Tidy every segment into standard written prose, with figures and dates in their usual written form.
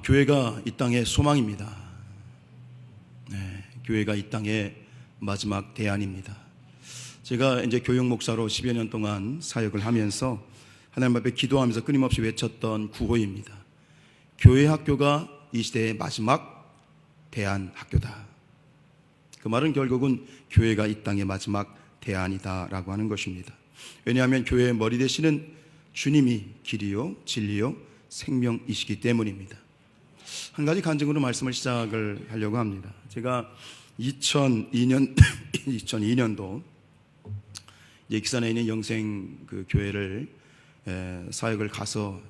교회가 이 땅의 소망입니다. 네, 교회가 이 땅의 마지막 대안입니다. 제가 이제 교육 목사로 10여 년 동안 사역을 하면서 하나님 앞에 기도하면서 끊임없이 외쳤던 구호입니다. 교회 학교가 이 시대의 마지막 대안 학교다. 그 말은 결국은 교회가 이 땅의 마지막 대안이다라고 하는 것입니다. 왜냐하면 교회의 머리 되시는 주님이 길이요 진리요 생명이시기 때문입니다. 한 가지 간증으로 말씀을 시작을 하려고 합니다. 제가 2002년도 익산에 있는 영생 그 교회를 사역을 가서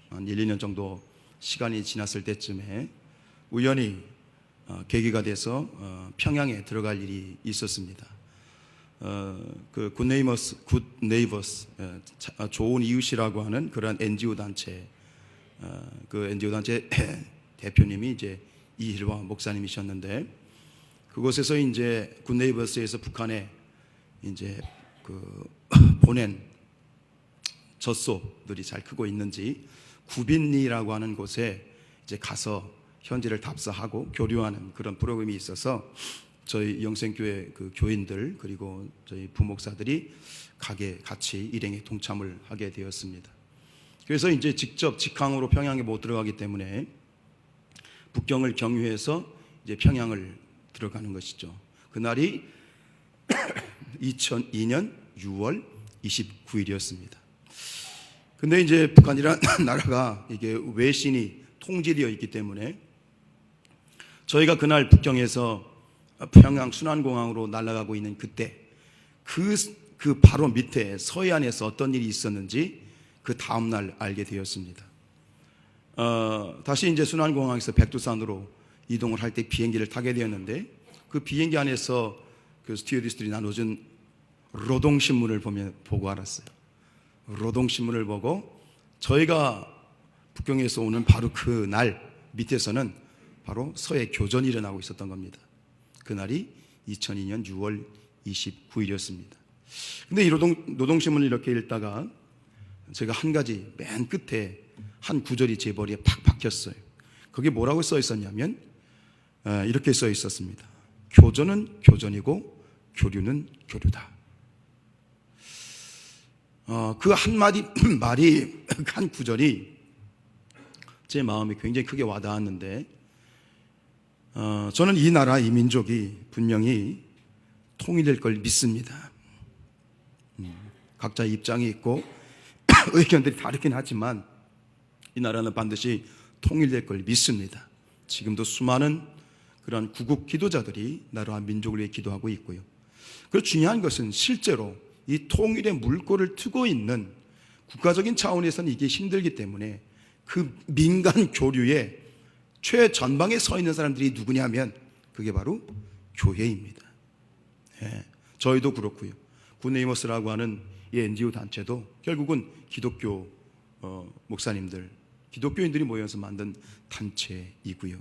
한 1, 2년 정도 시간이 지났을 때쯤에 우연히 계기가 돼서 평양에 들어갈 일이 있었습니다. 그 굿네이버스 좋은 이웃이라고 하는 그러한 NGO 단체, 그 NGO 단체 대표님이 이제 이일화 목사님이셨는데, 그곳에서 이제 굿네이버스에서 북한에 이제 그 보낸 젖소들이 잘 크고 있는지 구빈리라고 하는 곳에 이제 가서 현지를 답사하고 교류하는 그런 프로그램이 있어서 저희 영생교회 그 교인들 그리고 저희 부목사들이 같이 일행에 동참을 하게 되었습니다. 그래서 이제 직접 직항으로 평양에 못 들어가기 때문에 북경을 경유해서 이제 평양을 들어가는 것이죠. 그날이 2002년 6월 29일이었습니다. 근데 이제 북한이라는 나라가 이게 외신이 통제되어 있기 때문에 저희가 그날 북경에서 평양 순안공항으로 날아가고 있는 그때 그 바로 밑에 서해안에서 어떤 일이 있었는지 그 다음날 알게 되었습니다. 다시 이제 순안공항에서 백두산으로 이동을 할 때 비행기를 타게 되었는데, 그 비행기 안에서 그 스튜어디스들이 나눠준 노동신문을 보고 알았어요. 노동신문을 보고 저희가 북경에서 오는 바로 그 날 밑에서는 바로 서해 교전이 일어나고 있었던 겁니다. 그날이 2002년 6월 29일이었습니다. 근데 이 노동신문을 이렇게 읽다가 제가 한 가지 맨 끝에 한 구절이 제 머리에 팍 박혔어요. 거기 뭐라고 써 있었냐면 이렇게 써 있었습니다. 교전은 교전이고 교류는 교류다. 그 한마디 말이, 한 구절이 제 마음에 굉장히 크게 와닿았는데, 저는 이 나라, 이 민족이 분명히 통일될 걸 믿습니다. 각자의 입장이 있고 의견들이 다르긴 하지만 이 나라는 반드시 통일될 걸 믿습니다. 지금도 수많은 그런 구국 기도자들이 나라와 민족을 위해 기도하고 있고요. 그리고 중요한 것은 실제로 이 통일의 물꼬를 트고 있는 국가적인 차원에서는 이게 힘들기 때문에 그 민간 교류의 최전방에 서 있는 사람들이 누구냐면 그게 바로 교회입니다. 저희도 그렇고요. 굿네이버스라고 하는 이 NGO 단체도 결국은 기독교 목사님들, 기독교인들이 모여서 만든 단체이고요.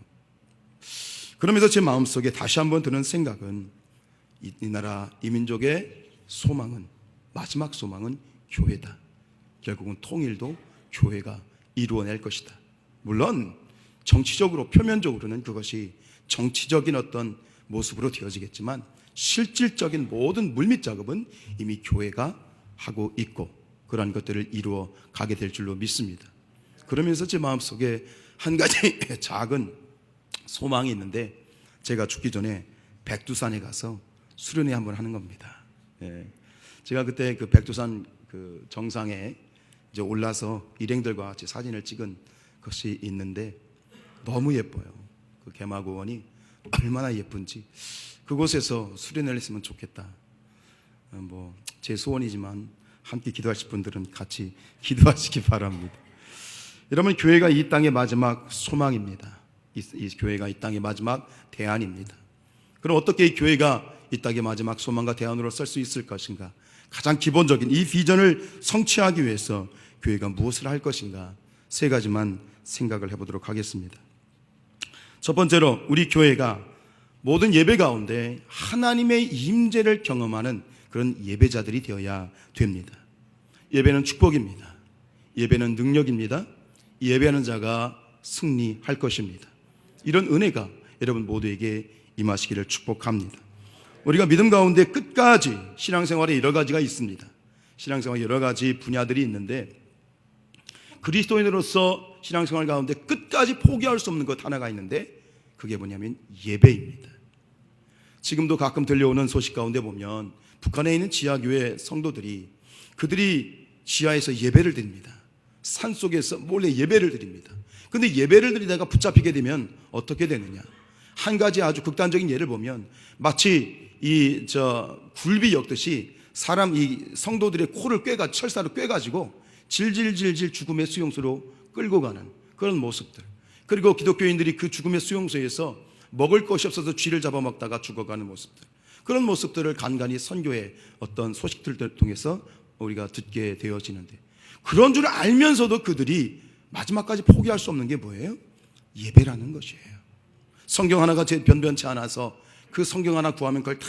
그러면서 제 마음속에 다시 한번 드는 생각은 이 나라, 이 민족의 소망은, 마지막 소망은 교회다. 결국은 통일도 교회가 이루어낼 것이다. 물론 정치적으로, 표면적으로는 그것이 정치적인 어떤 모습으로 되어지겠지만 실질적인 모든 물밑 작업은 이미 교회가 하고 있고 그러한 것들을 이루어 가게 될 줄로 믿습니다. 그러면서 제 마음속에 한 가지 작은 소망이 있는데, 제가 죽기 전에 백두산에 가서 수련회 한번 하는 겁니다. 제가 그때 그 백두산 그 정상에 이제 올라서 일행들과 같이 사진을 찍은 것이 있는데 너무 예뻐요. 그 개마고원이 얼마나 예쁜지. 그곳에서 수련회를 했으면 좋겠다. 뭐 제 소원이지만 함께 기도하실 분들은 같이 기도하시기 바랍니다. 여러분, 교회가 이 땅의 마지막 소망입니다. 이 교회가 이 땅의 마지막 대안입니다. 그럼 어떻게 이 교회가 이 땅의 마지막 소망과 대안으로 설 수 있을 것인가? 가장 기본적인 이 비전을 성취하기 위해서 교회가 무엇을 할 것인가? 세 가지만 생각을 해보도록 하겠습니다. 첫 번째로, 우리 교회가 모든 예배 가운데 하나님의 임재를 경험하는 그런 예배자들이 되어야 됩니다. 예배는 축복입니다. 예배는 능력입니다. 예배하는 자가 승리할 것입니다. 이런 은혜가 여러분 모두에게 임하시기를 축복합니다. 우리가 믿음 가운데 끝까지 신앙생활에 여러 가지가 있습니다. 신앙생활에 여러 가지 분야들이 있는데 그리스도인으로서 신앙생활 가운데 끝까지 포기할 수 없는 것 하나가 있는데 그게 뭐냐면 예배입니다. 지금도 가끔 들려오는 소식 가운데 보면 북한에 있는 지하교회 성도들이 그들이 지하에서 예배를 드립니다. 산속에서 몰래 예배를 드립니다. 그런데 예배를 드리다가 붙잡히게 되면 어떻게 되느냐? 한 가지 아주 극단적인 예를 보면 마치 굴비 엮듯이 이 성도들의 코를 철사로 꿰가지고 질질질질 죽음의 수용소로 끌고 가는 그런 모습들. 그리고 기독교인들이 그 죽음의 수용소에서 먹을 것이 없어서 쥐를 잡아먹다가 죽어가는 모습들. 그런 모습들을 간간히 선교의 어떤 소식들을 통해서 우리가 듣게 되어지는데 그런 줄 알면서도 그들이 마지막까지 포기할 수 없는 게 뭐예요? 예배라는 것이에요. 성경 하나가 변변치 않아서 그 성경 하나 구하면 그걸 다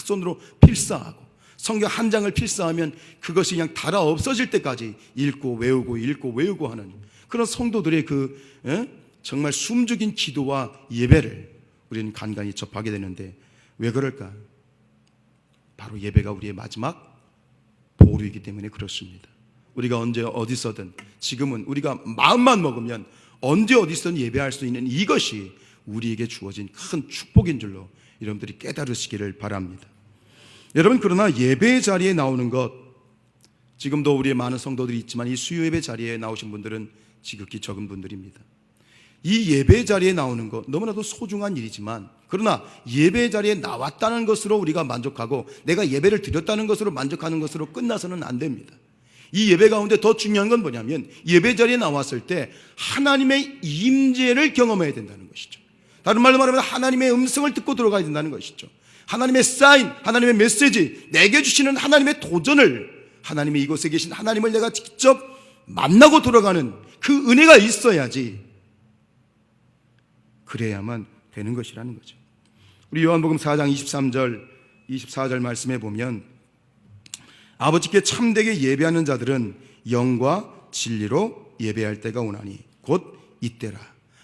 손으로 필사하고 성경 한 장을 필사하면 그것이 그냥 달아 없어질 때까지 읽고 외우고 하는 그런 성도들의 정말 숨죽인 기도와 예배를 우리는 간간히 접하게 되는데 왜 그럴까? 바로 예배가 우리의 마지막 보루이기 때문에 그렇습니다. 우리가 언제 어디서든 지금은 우리가 마음만 먹으면 언제 어디서든 예배할 수 있는 이것이 우리에게 주어진 큰 축복인 줄로 여러분들이 깨달으시기를 바랍니다. 여러분 그러나 예배 자리에 나오는 것 지금도 우리의 많은 성도들이 있지만 이 수요 예배 자리에 나오신 분들은 지극히 적은 분들입니다. 이 예배 자리에 나오는 것 너무나도 소중한 일이지만 그러나 예배 자리에 나왔다는 것으로 우리가 만족하고 내가 예배를 드렸다는 것으로 만족하는 것으로 끝나서는 안 됩니다. 이 예배 가운데 더 중요한 건 뭐냐면 예배 자리에 나왔을 때 하나님의 임재를 경험해야 된다는 것이죠. 다른 말로 말하면 하나님의 음성을 듣고 들어가야 된다는 것이죠. 하나님의 사인, 하나님의 메시지, 내게 주시는 하나님의 도전을 하나님의 이곳에 계신 하나님을 내가 직접 만나고 돌아가는 그 은혜가 있어야지 그래야만 되는 것이라는 거죠. 우리 요한복음 4장 23절 24절 말씀에 보면 아버지께 참되게 예배하는 자들은 영과 진리로 예배할 때가 오나니 곧 이때라.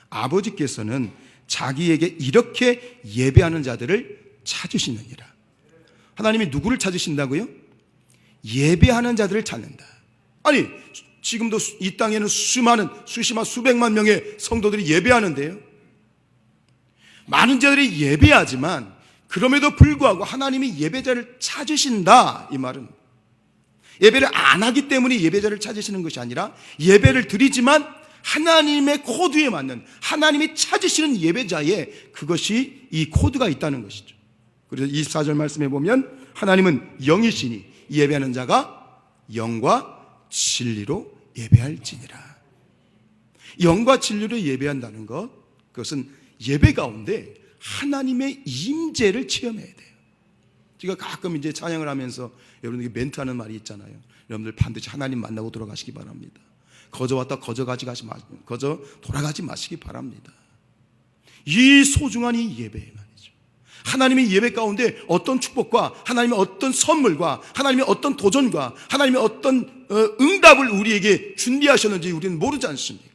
아버지께서는 자기에게 이렇게 예배하는 자들을 찾으시느니라. 하나님이 누구를 찾으신다고요? 예배하는 자들을 찾는다. 아니 지금도 이 땅에는 수십만 수백만 명의 성도들이 예배하는데요, 많은 자들이 예배하지만 그럼에도 불구하고 하나님이 예배자를 찾으신다. 이 말은 예배를 안 하기 때문에 예배자를 찾으시는 것이 아니라 예배를 드리지만 하나님의 코드에 맞는 하나님이 찾으시는 예배자에 그것이 이 코드가 있다는 것이죠. 그래서 24절 말씀해 보면 하나님은 영이시니 예배하는 자가 영과 진리로 예배할지니라. 영과 진리로 예배한다는 것, 그것은 예배 가운데 하나님의 임재를 체험해야 돼요. 제가 가끔 이제 찬양을 하면서 여러분에게 멘트하는 말이 있잖아요. 여러분들 반드시 하나님 만나고 돌아가시기 바랍니다. 거저 왔다 거저 돌아가지 마시기 바랍니다. 이 소중한 이 예배 말이죠. 하나님의 예배 가운데 어떤 축복과 하나님의 어떤 선물과 하나님의 어떤 도전과 하나님의 어떤 응답을 우리에게 준비하셨는지 우리는 모르지 않습니까?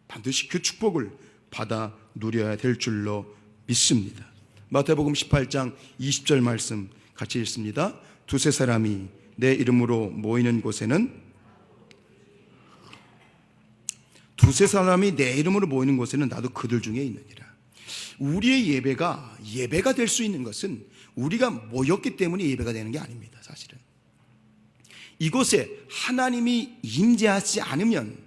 반드시 그 축복을 받아 누려야 될 줄로 믿습니다. 마태복음 18장 20절 말씀 같이 읽습니다. 두세 사람이 내 이름으로 모이는 곳에는 나도 그들 중에 있느니라. 우리의 예배가 될 수 있는 것은 우리가 모였기 때문에 예배가 되는 게 아닙니다. 사실은 이곳에 하나님이 임재하지 않으면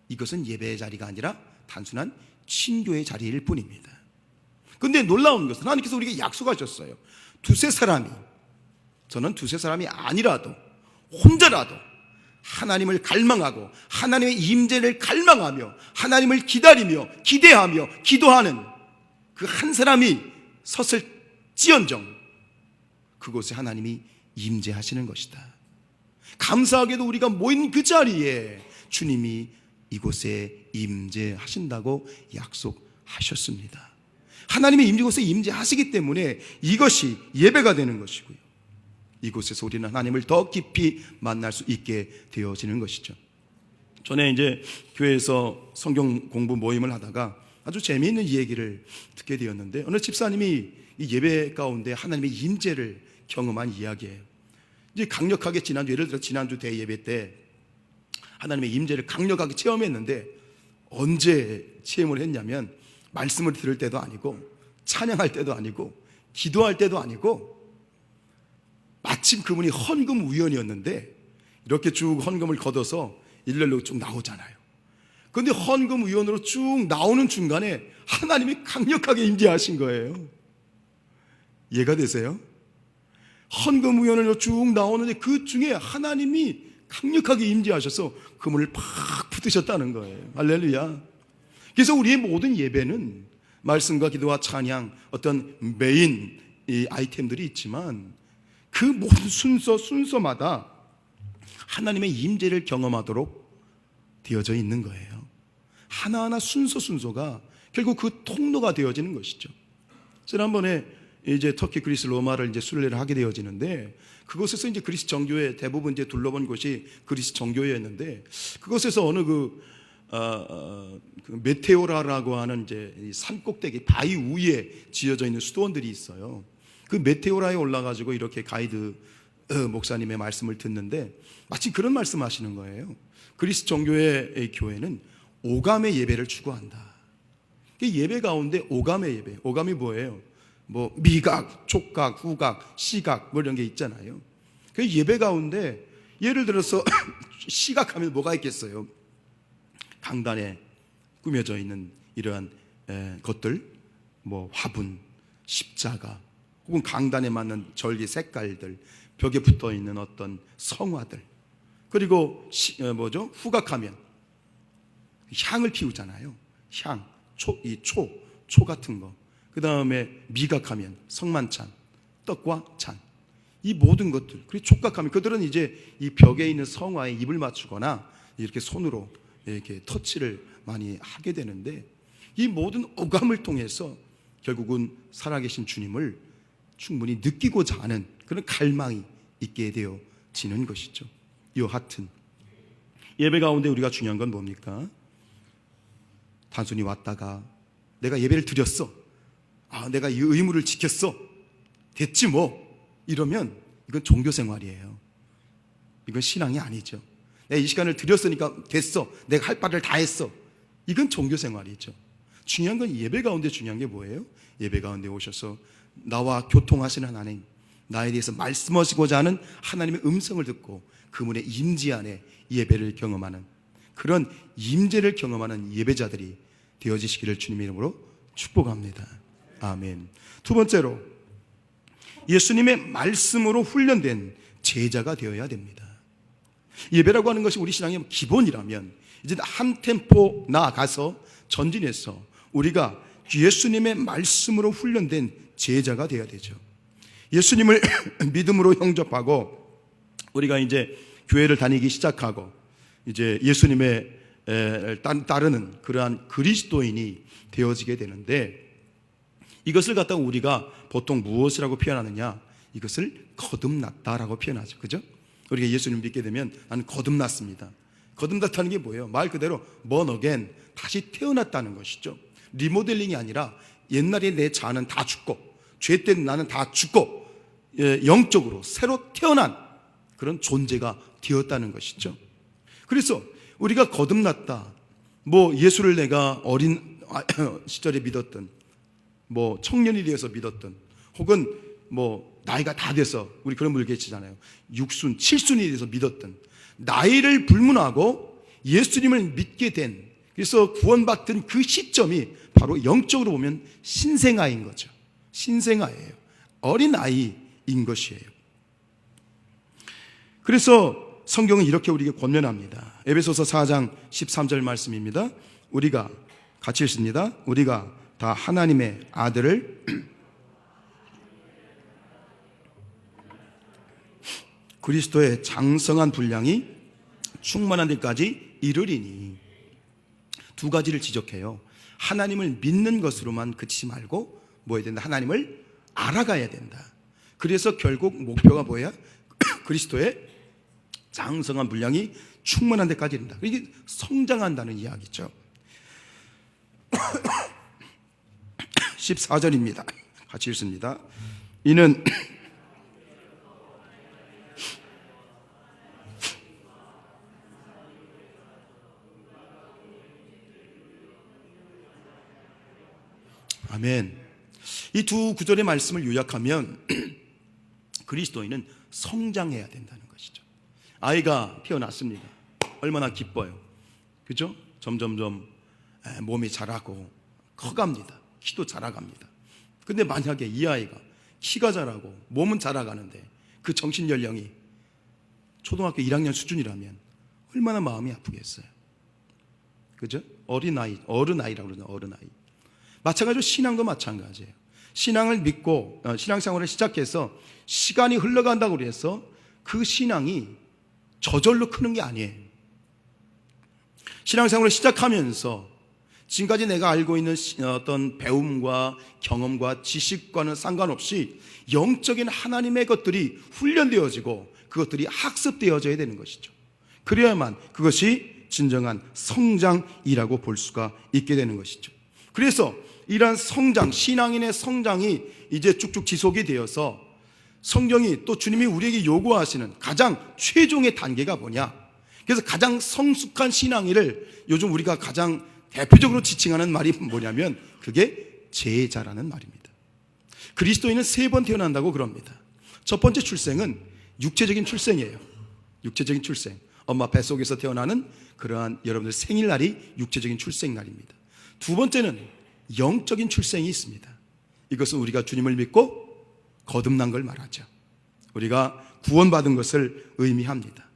이것은 예배의 자리가 아니라 단순한 친교의 자리일 뿐입니다. 그런데 놀라운 것은 하나님께서 우리에게 약속하셨어요. 저는 두세 사람이 아니라도 혼자라도 하나님을 갈망하고 하나님의 임재를 갈망하며 하나님을 기다리며 기대하며 기도하는 그 한 사람이 섰을지언정 그곳에 하나님이 임재하시는 것이다. 감사하게도 우리가 모인 그 자리에 주님이 이곳에 임재하신다고 약속하셨습니다. 하나님의 이곳에 임재하시기 때문에 이것이 예배가 되는 것이고요, 이곳에서 우리는 하나님을 더 깊이 만날 수 있게 되어지는 것이죠. 전에 이제 교회에서 성경 공부 모임을 하다가 아주 재미있는 이 얘기를 듣게 되었는데, 어느 집사님이 이 예배 가운데 하나님의 임재를 경험한 이야기예요. 이제 강력하게 예를 들어 지난주 대예배 때 하나님의 임재를 강력하게 체험했는데, 언제 체험을 했냐면 말씀을 들을 때도 아니고 찬양할 때도 아니고 기도할 때도 아니고, 마침 그분이 헌금 위원이었는데 이렇게 쭉 헌금을 걷어서 일렬로 쭉 나오잖아요. 그런데 헌금 위원으로 쭉 나오는 중간에 하나님이 강력하게 임재하신 거예요. 이해가 되세요? 헌금 위원으로 쭉 나오는데 그 중에 하나님이 강력하게 임재하셔서 그 문을 팍 붙으셨다는 거예요. 할렐루야. 그래서 우리의 모든 예배는 말씀과 기도와 찬양, 어떤 메인 이 아이템들이 있지만 그 모든 순서마다 하나님의 임재를 경험하도록 되어져 있는 거예요. 하나하나 순서가 결국 그 통로가 되어지는 것이죠. 지난번에 이제 터키, 그리스, 로마를 이제 순례를 하게 되어지는데, 그곳에서 이제 그리스 정교회 대부분 이제 둘러본 곳이 그리스 정교회였는데, 그곳에서 어느 그 메테오라라고 하는 이제 산 꼭대기 바위 위에 지어져 있는 수도원들이 있어요. 그 메테오라에 올라가지고 이렇게 가이드 목사님의 말씀을 듣는데 마치 그런 말씀하시는 거예요. 그리스 정교회의 교회는 오감의 예배를 추구한다. 예배 가운데 오감의 예배, 오감이 뭐예요? 뭐 미각, 촉각, 후각, 시각 뭐 이런 게 있잖아요. 그 예배 가운데 예를 들어서 시각하면 뭐가 있겠어요? 강단에 꾸며져 있는 이러한 것들, 뭐 화분, 십자가, 혹은 강단에 맞는 절기 색깔들, 벽에 붙어 있는 어떤 성화들, 그리고 후각하면 향을 피우잖아요. 향, 초 같은 거. 그 다음에 미각하면 성만찬, 떡과 잔. 이 모든 것들. 그리고 촉각하면 그들은 이제 이 벽에 있는 성화에 입을 맞추거나 이렇게 손으로 이렇게 터치를 많이 하게 되는데, 이 모든 오감을 통해서 결국은 살아계신 주님을 충분히 느끼고자 하는 그런 갈망이 있게 되어지는 것이죠. 여하튼 예배 가운데 우리가 중요한 건 뭡니까? 단순히 왔다가 내가 예배를 드렸어, 내가 이 의무를 지켰어, 됐지 뭐, 이러면 이건 종교생활이에요. 이건 신앙이 아니죠. 내가 이 시간을 드렸으니까 됐어, 내가 할 바를 다 했어, 이건 종교생활이죠. 중요한 건 예배 가운데 중요한 게 뭐예요? 예배 가운데 오셔서 나와 교통하시는 하나님, 나에 대해서 말씀하시고자 하는 하나님의 음성을 듣고 그분의 임재 안에 예배를 경험하는, 그런 임재를 경험하는 예배자들이 되어지시기를 주님의 이름으로 축복합니다. 아멘. 두 번째로, 예수님의 말씀으로 훈련된 제자가 되어야 됩니다. 예배라고 하는 것이 우리 신앙의 기본이라면 이제 한 템포 나아가서 전진해서 우리가 예수님의 말씀으로 훈련된 제자가 되어야 되죠. 예수님을 믿음으로 영접하고 우리가 이제 교회를 다니기 시작하고 이제 예수님의 따르는 그러한 그리스도인이 되어지게 되는데, 이것을 갖다가 우리가 보통 무엇이라고 표현하느냐? 이것을 거듭났다라고 표현하죠. 그죠? 우리가 예수님 믿게 되면 나는 거듭났습니다. 거듭났다는 게 뭐예요? 말 그대로 born again, 다시 태어났다는 것이죠. 리모델링이 아니라 옛날에 내 자는 다 죽고 죄 때는 나는 다 죽고 영적으로 새로 태어난 그런 존재가 되었다는 것이죠. 그래서 우리가 거듭났다, 뭐 예수를 내가 어린 시절에 믿었던, 뭐 청년이 되어서 믿었던, 혹은 뭐 나이가 다 돼서, 우리 그런 분들 계시잖아요. 육순, 칠순이 돼서 믿었던, 나이를 불문하고 예수님을 믿게 된, 그래서 구원받던 그 시점이 바로 영적으로 보면 신생아인 거죠. 신생아예요. 어린아이인 것이에요. 그래서 성경은 이렇게 우리에게 권면합니다. 에베소서 4장 13절 말씀입니다. 우리가 같이 읽습니다. 우리가 다 하나님의 아들을 그리스도의 장성한 분량이 충만한 데까지 이르리니. 두 가지를 지적해요. 하나님을 믿는 것으로만 그치지 말고 뭐 해야 된다? 하나님을 알아가야 된다. 그래서 결국 목표가 뭐야? 그리스도의 장성한 분량이 충만한 데까지 이른다. 이게 성장한다는 이야기죠. 14절입니다. 같이 읽습니다. 이는 아멘. 이 두 구절의 말씀을 요약하면 그리스도인은 성장해야 된다는 것이죠. 아이가 태어났습니다. 얼마나 기뻐요. 그죠? 점점점 몸이 자라고 커갑니다. 키도 자라갑니다. 근데 만약에 이 아이가 키가 자라고 몸은 자라가는데 그 정신 연령이 초등학교 1학년 수준이라면 얼마나 마음이 아프겠어요. 그죠? 어른아이라고 그러죠. 어른아이. 마찬가지로 신앙도 마찬가지예요. 신앙을 믿고 신앙생활을 시작해서 시간이 흘러간다고 해서 그 신앙이 저절로 크는 게 아니에요. 신앙생활을 시작하면서 지금까지 내가 알고 있는 어떤 배움과 경험과 지식과는 상관없이 영적인 하나님의 것들이 훈련되어지고 그것들이 학습되어져야 되는 것이죠. 그래야만 그것이 진정한 성장이라고 볼 수가 있게 되는 것이죠. 그래서 이러한 성장, 신앙인의 성장이 이제 쭉쭉 지속이 되어서 성경이 또 주님이 우리에게 요구하시는 가장 최종의 단계가 뭐냐? 그래서 가장 성숙한 신앙인을 요즘 우리가 가장 대표적으로 지칭하는 말이 뭐냐면 그게 제자라는 말입니다. 그리스도인은 3번 태어난다고 그럽니다. 첫 번째 출생은 육체적인 출생이에요. 육체적인 출생. 엄마 뱃속에서 태어나는 그러한 여러분들 생일날이 육체적인 출생날입니다. 두 번째는 영적인 출생이 있습니다. 이것은 우리가 주님을 믿고 거듭난 걸 말하죠. 우리가 구원받은 것을 의미합니다.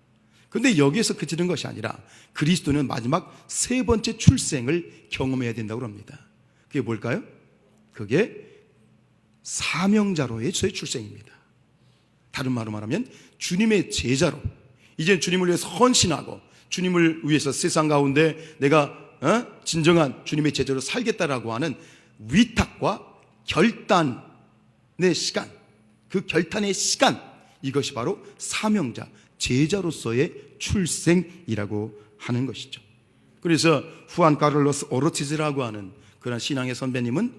그런데 여기에서 그치는 것이 아니라 그리스도는 마지막 3번째 출생을 경험해야 된다고 합니다. 그게 뭘까요? 그게 사명자로의 출생입니다. 다른 말로 말하면 주님의 제자로 이제 주님을 위해서 헌신하고 주님을 위해서 세상 가운데 내가 진정한 주님의 제자로 살겠다라고 하는 위탁과 결단의 시간, 그 결단의 시간, 이것이 바로 사명자, 제자로서의 출생이라고 하는 것이죠. 그래서 후안 카를로스 오르티즈라고 하는 그런 신앙의 선배님은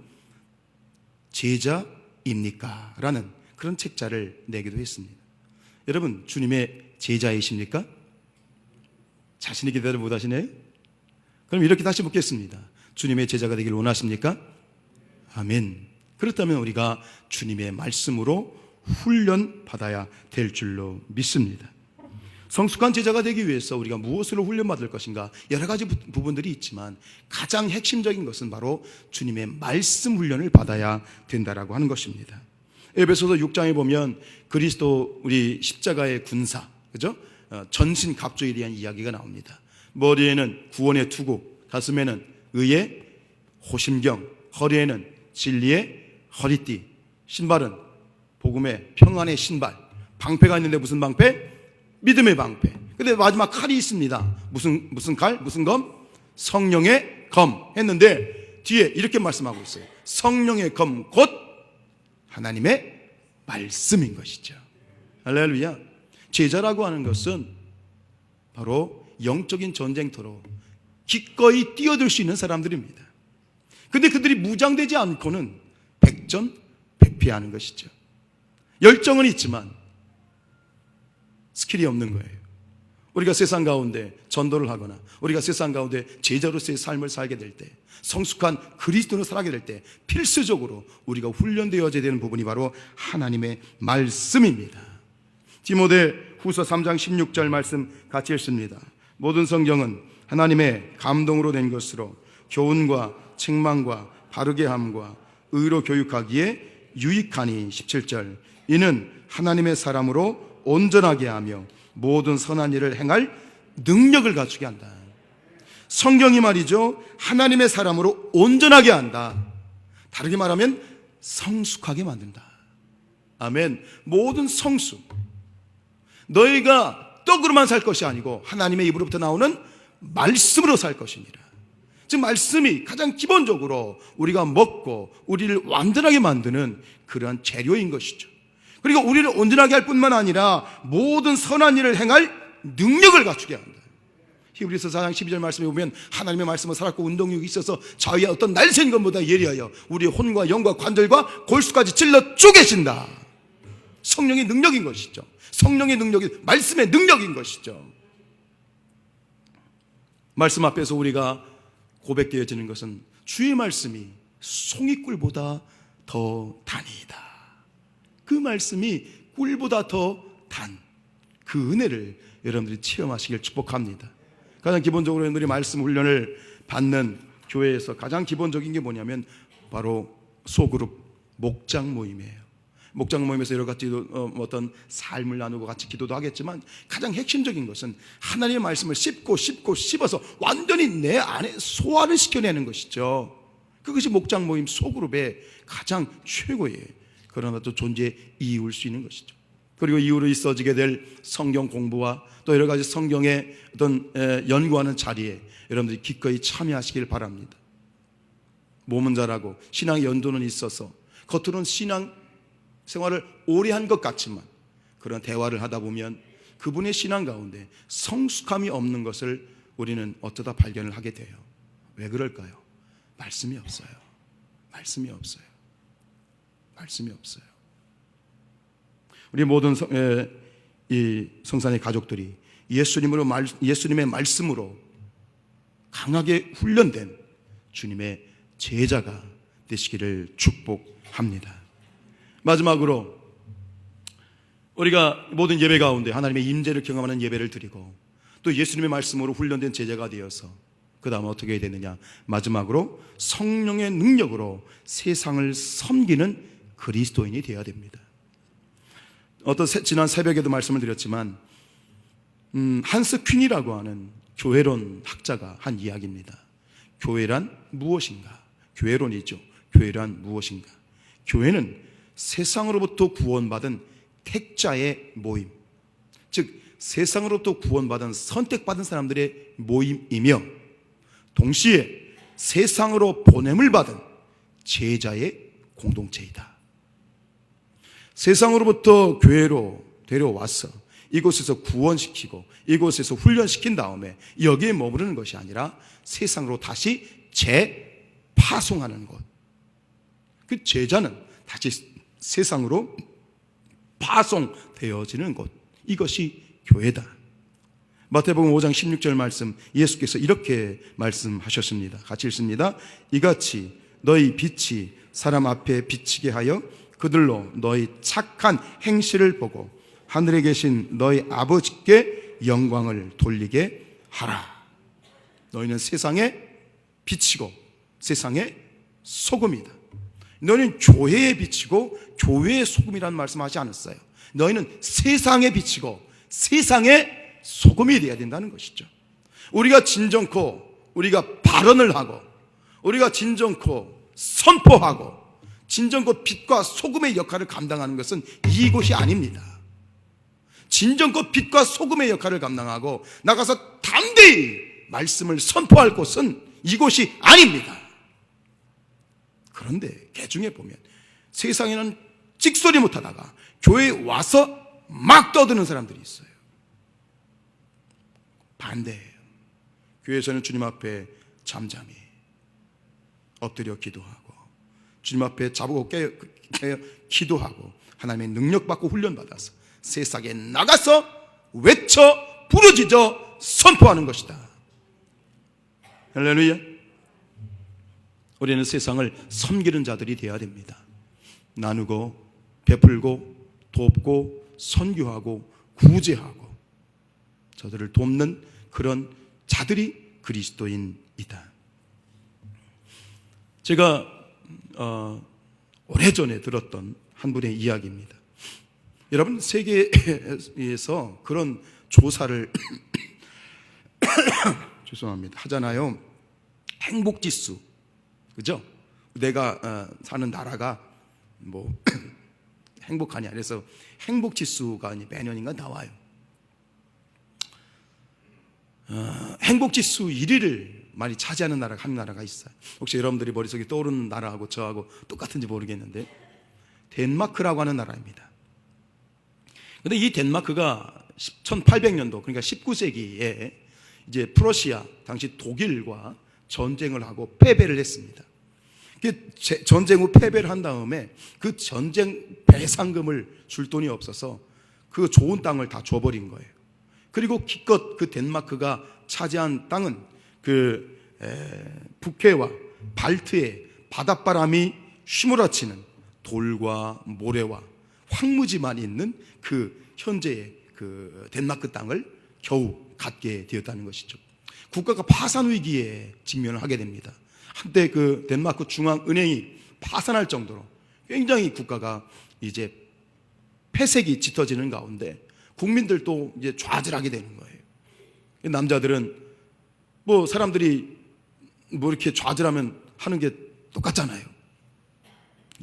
제자입니까? 라는 그런 책자를 내기도 했습니다. 여러분, 주님의 제자이십니까? 자신있게 대답을 못하시네요? 그럼 이렇게 다시 묻겠습니다. 주님의 제자가 되길 원하십니까? 아멘. 그렇다면 우리가 주님의 말씀으로 훈련받아야 될 줄로 믿습니다. 성숙한 제자가 되기 위해서 우리가 무엇으로 훈련받을 것인가? 여러 가지 부분들이 있지만 가장 핵심적인 것은 바로 주님의 말씀 훈련을 받아야 된다라고 하는 것입니다. 에베소서 6장에 보면 그리스도 우리 십자가의 군사, 그죠? 전신 갑주에 대한 이야기가 나옵니다. 머리에는 구원의 투구, 가슴에는 의의 호심경, 허리에는 진리의 허리띠, 신발은 복음의 평안의 신발, 방패가 있는데 무슨 방패? 믿음의 방패. 근데 마지막 칼이 있습니다. 무슨 칼? 무슨 검? 성령의 검 했는데 뒤에 이렇게 말씀하고 있어요. 성령의 검 곧 하나님의 말씀인 것이죠. 할렐루야. 제자라고 하는 것은 바로 영적인 전쟁터로 기꺼이 뛰어들 수 있는 사람들입니다. 근데 그들이 무장되지 않고는 백전백패하는 것이죠. 열정은 있지만 스킬이 없는 거예요. 우리가 세상 가운데 전도를 하거나 우리가 세상 가운데 제자로서의 삶을 살게 될 때, 성숙한 그리스도로 살게 될 때 필수적으로 우리가 훈련되어져야 되는 부분이 바로 하나님의 말씀입니다. 디모데 후서 3장 16절 말씀 같이 읽습니다. 모든 성경은 하나님의 감동으로 된 것으로 교훈과 책망과 바르게 함과 의로 교육하기에 유익하니 17절 이는 하나님의 사람으로 온전하게 하며 모든 선한 일을 행할 능력을 갖추게 한다. 성경이 말이죠, 하나님의 사람으로 온전하게 한다. 다르게 말하면 성숙하게 만든다. 아멘. 모든 성숙, 너희가 떡으로만 살 것이 아니고 하나님의 입으로부터 나오는 말씀으로 살 것이니라. 즉 말씀이 가장 기본적으로 우리가 먹고 우리를 완전하게 만드는 그러한 재료인 것이죠. 그리고 우리를 온전하게 할 뿐만 아니라 모든 선한 일을 행할 능력을 갖추게 한다. 히브리서 4장 12절 말씀에 보면 하나님의 말씀을 살았고 운동력이 있어서 자위의 어떤 날쌘 것보다 예리하여 우리의 혼과 영과 관절과 골수까지 찔러 쪼개신다. 성령의 능력인 것이죠. 성령의 능력이 말씀의 능력인 것이죠. 말씀 앞에서 우리가 고백되어지는 것은 주의 말씀이 송이꿀보다 더 단이다. 그 말씀이 꿀보다 더 단, 그 은혜를 여러분들이 체험하시길 축복합니다. 가장 기본적으로 우리 말씀 훈련을 받는 교회에서 가장 기본적인 게 뭐냐면 바로 소그룹 목장 모임이에요. 목장 모임에서 여러 가지 어떤 삶을 나누고 같이 기도도 하겠지만 가장 핵심적인 것은 하나님의 말씀을 씹고 씹어서 완전히 내 안에 소화를 시켜내는 것이죠. 그것이 목장 모임 소그룹의 가장 최고의 그러나 또 존재의 이유일 수 있는 것이죠. 그리고 이후로 있어지게 될 성경 공부와 또 여러 가지 성경의 어떤 연구하는 자리에 여러분들이 기꺼이 참여하시길 바랍니다. 몸은 잘하고 신앙 연도는 있어서 겉으로는 신앙 생활을 오래 한 것 같지만 그런 대화를 하다 보면 그분의 신앙 가운데 성숙함이 없는 것을 우리는 어쩌다 발견을 하게 돼요. 왜 그럴까요? 말씀이 없어요. 말씀이 없어요. 말씀이 없어요. 우리 모든 이 성산의 가족들이 예수님의 말씀으로 강하게 훈련된 주님의 제자가 되시기를 축복합니다. 마지막으로 우리가 모든 예배 가운데 하나님의 임재를 경험하는 예배를 드리고 또 예수님의 말씀으로 훈련된 제자가 되어서 그 다음에 어떻게 해야 되느냐, 마지막으로 성령의 능력으로 세상을 섬기는 그리스도인이 되어야 됩니다. 지난 새벽에도 말씀을 드렸지만 한스 퀸이라고 하는 교회론 학자가 한 이야기입니다. 교회란 무엇인가? 교회론이죠. 교회란 무엇인가? 교회는 세상으로부터 구원받은 택자의 모임, 즉 세상으로부터 구원받은 선택받은 사람들의 모임이며 동시에 세상으로 보냄을 받은 제자의 공동체이다. 세상으로부터 교회로 데려와서 이곳에서 구원시키고 이곳에서 훈련시킨 다음에 여기에 머무르는 것이 아니라 세상으로 다시 재파송하는 것. 그 제자는 다시 세상으로 파송되어지는 것, 이것이 교회다. 마태복음 5장 16절 말씀, 예수께서 이렇게 말씀하셨습니다. 같이 읽습니다. 이같이 너희 빛이 사람 앞에 비치게 하여 그들로 너희 착한 행실을 보고 하늘에 계신 너희 아버지께 영광을 돌리게 하라. 너희는 세상의 빛이고 세상의 소금이다. 너희는 교회의 빛이고 교회의 소금이라는 말씀하지 않았어요. 너희는 세상의 빛이고 세상의 소금이 되어야 된다는 것이죠. 우리가 진정코 우리가 발언을 하고 우리가 진정코 선포하고 진정코 빛과 소금의 역할을 감당하는 것은 이곳이 아닙니다. 진정코 빛과 소금의 역할을 감당하고 나가서 담대히 말씀을 선포할 곳은 이곳이 아닙니다. 그런데 개중에 보면 세상에는 찍소리 못하다가 교회에 와서 막 떠드는 사람들이 있어요. 반대예요. 교회에서는 주님 앞에 잠잠히 엎드려 기도하고 주님 앞에 자고 깨어 기도하고 하나님의 능력받고 훈련받아서 세상에 나가서 외쳐 부르짖어 선포하는 것이다. 할렐루야. 우리는 세상을 섬기는 자들이 되어야 됩니다. 나누고 베풀고 돕고 선교하고 구제하고 저들을 돕는 그런 자들이 그리스도인이다. 제가 오래전에 들었던 한 분의 이야기입니다. 여러분, 세계에서 그런 조사를 죄송합니다 하잖아요. 행복지수, 그죠? 내가 사는 나라가 뭐 행복하냐, 그래서 행복지수가 매년인가 나와요. 행복지수 1위를 많이 차지하는 나라가 한 나라가 있어요. 혹시 여러분들이 머릿속에 떠오르는 나라하고 저하고 똑같은지 모르겠는데 덴마크라고 하는 나라입니다. 그런데 이 덴마크가 1800년도, 그러니까 19세기에 이제 프러시아 당시 독일과 전쟁을 하고 패배를 했습니다. 전쟁 후 패배를 한 다음에 그 전쟁 배상금을 줄 돈이 없어서 그 좋은 땅을 다 줘버린 거예요. 그리고 기껏 그 덴마크가 차지한 땅은 그 북해와 발트의 바닷바람이 휘몰아치는 돌과 모래와 황무지만 있는 그 현재의 그 덴마크 땅을 겨우 갖게 되었다는 것이죠. 국가가 파산 위기에 직면을 하게 됩니다. 한때 그 덴마크 중앙은행이 파산할 정도로 굉장히 국가가 이제 폐색이 짙어지는 가운데 국민들도 이제 좌절하게 되는 거예요. 남자들은 뭐 사람들이 뭐 이렇게 좌절하면 하는 게 똑같잖아요.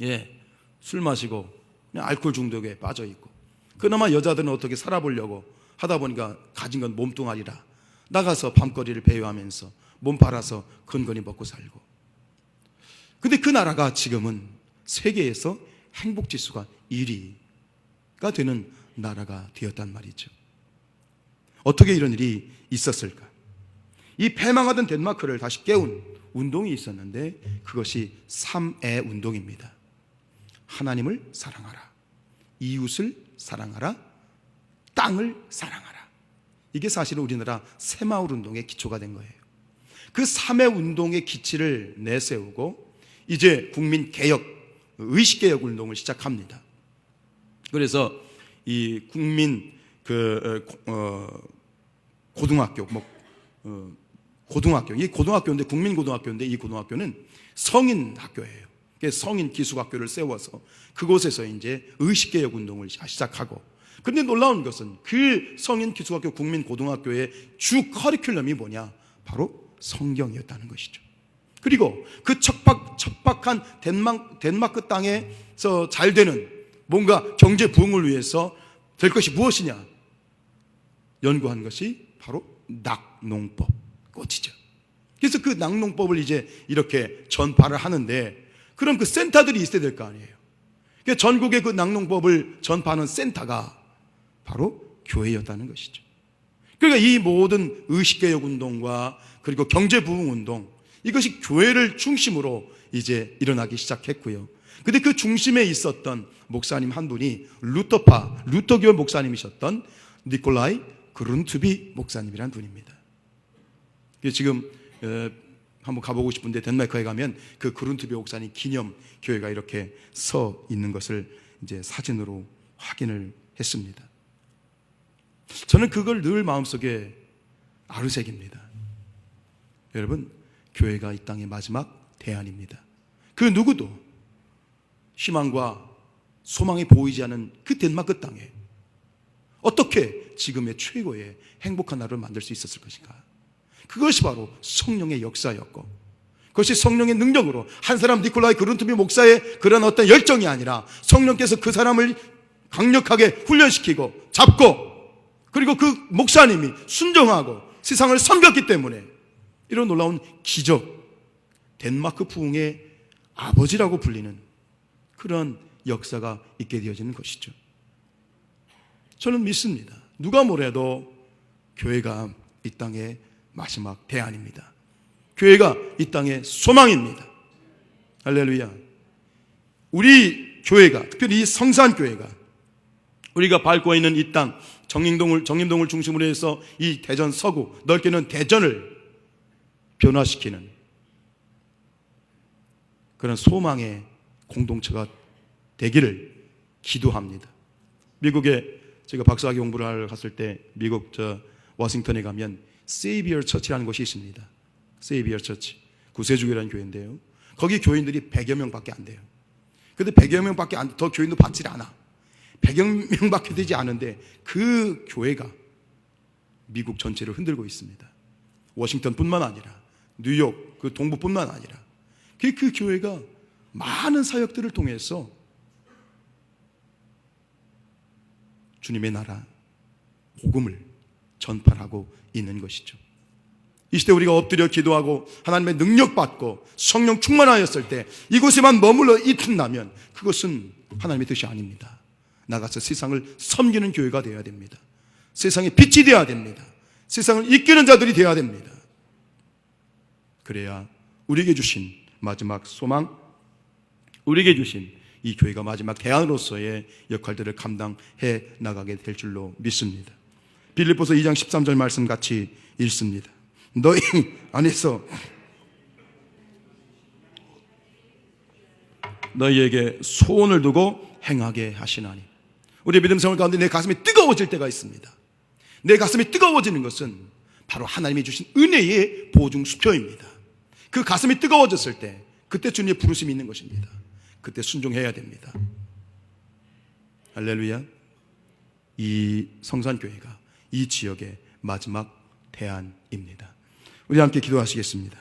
예, 술 마시고 그냥 알코올 중독에 빠져 있고, 그나마 여자들은 어떻게 살아보려고 하다 보니까 가진 건 몸뚱아리라 나가서 밤거리를 배회하면서 몸 팔아서 근근히 먹고 살고. 근데 그 나라가 지금은 세계에서 행복지수가 1위가 되는 나라가 되었단 말이죠. 어떻게 이런 일이 있었을까? 이 패망하던 덴마크를 다시 깨운 운동이 있었는데 그것이 3애 운동입니다. 하나님을 사랑하라, 이웃을 사랑하라, 땅을 사랑하라. 이게 사실은 우리나라 새마을 운동의 기초가 된 거예요. 그 3애 운동의 기치를 내세우고 이제 국민 개혁, 의식개혁 운동을 시작합니다. 그래서 이 국민 고등학교, 고등학교, 이 고등학교인데 국민고등학교인데 이 고등학교는 성인 학교예요. 성인 기숙학교를 세워서 그곳에서 이제 의식개혁 운동을 시작하고, 그런데 놀라운 것은 그 성인 기숙학교 국민고등학교의 주 커리큘럼이 뭐냐? 바로 성경이었다는 것이죠. 그리고 그 척박한 덴마크 땅에서 잘 되는 뭔가 경제 부흥을 위해서 될 것이 무엇이냐? 연구한 것이 바로 낙농법, 꽃이죠. 그래서 그 낙농법을 이제 이렇게 전파를 하는데, 그럼 그 센터들이 있어야 될 거 아니에요. 전국의 그 낙농법을 전파하는 센터가 바로 교회였다는 것이죠. 그러니까 이 모든 의식개혁 운동과 그리고 경제부흥운동, 이것이 교회를 중심으로 이제 일어나기 시작했고요. 근데 그 중심에 있었던 목사님 한 분이 루터교 목사님이셨던 니콜라이 그룬투비 목사님이라는 분입니다. 지금 한번 가보고 싶은데 덴마크에 가면 그 그룬투비 목사님 기념 교회가 이렇게 서 있는 것을 이제 사진으로 확인을 했습니다. 저는 그걸 늘 마음속에 아르색입니다. 여러분, 교회가 이 땅의 마지막 대안입니다. 그 누구도 희망과 소망이 보이지 않은 그 덴마크 땅에 어떻게 지금의 최고의 행복한 나라를 만들 수 있었을 것인가? 그것이 바로 성령의 역사였고, 그것이 성령의 능력으로 한 사람 니콜라이 그룬투비 목사의 그런 어떤 열정이 아니라 성령께서 그 사람을 강력하게 훈련시키고 잡고, 그리고 그 목사님이 순종하고 세상을 섬겼기 때문에 이런 놀라운 기적, 덴마크 부흥의 아버지라고 불리는 그런 역사가 있게 되어지는 것이죠. 저는 믿습니다. 누가 뭐래도 교회가 이 땅의 마지막 대안입니다. 교회가 이 땅의 소망입니다. 할렐루야. 우리 교회가, 특별히 이 성산교회가 우리가 밟고 있는 이 땅, 정림동을 중심으로 해서 이 대전 서구, 넓게는 대전을 변화시키는 그런 소망의 공동체가 되기를 기도합니다. 미국에 제가 박사학위 공부를 하러 갔을 때 미국 워싱턴에 가면 세이비어 처치라는 곳이 있습니다. 세이비어 처치, 구세주교라는 교회인데요. 거기 교인들이 100여 명밖에 안 돼요. 그런데 100여 명밖에 더 교인도 받질 않아. 100여 명밖에 되지 않은데 그 교회가 미국 전체를 흔들고 있습니다. 워싱턴뿐만 아니라 뉴욕 그 동부뿐만 아니라 그 교회가 많은 사역들을 통해서 주님의 나라 복음을 전파하고 있는 것이죠. 이 시대 우리가 엎드려 기도하고 하나님의 능력 받고 성령 충만하였을 때 이곳에만 머물러 있는다면 그것은 하나님의 뜻이 아닙니다. 나가서 세상을 섬기는 교회가 되어야 됩니다. 세상에 빛이 되어야 됩니다. 세상을 이끄는 자들이 되어야 됩니다. 그래야 우리에게 주신 마지막 소망, 우리에게 주신 이 교회가 마지막 대안으로서의 역할들을 감당해 나가게 될 줄로 믿습니다. 빌립보서 2장 13절 말씀 같이 읽습니다. 너희 안에서 너희에게 소원을 두고 행하게 하시나니. 우리 믿음 생활 가운데 내 가슴이 뜨거워질 때가 있습니다. 내 가슴이 뜨거워지는 것은 바로 하나님이 주신 은혜의 보증 수표입니다. 그 가슴이 뜨거워졌을 때 그때 주님의 부르심이 있는 것입니다. 그때 순종해야 됩니다. 할렐루야. 이 성산교회가 이 지역의 마지막 대안입니다. 우리 함께 기도하시겠습니다.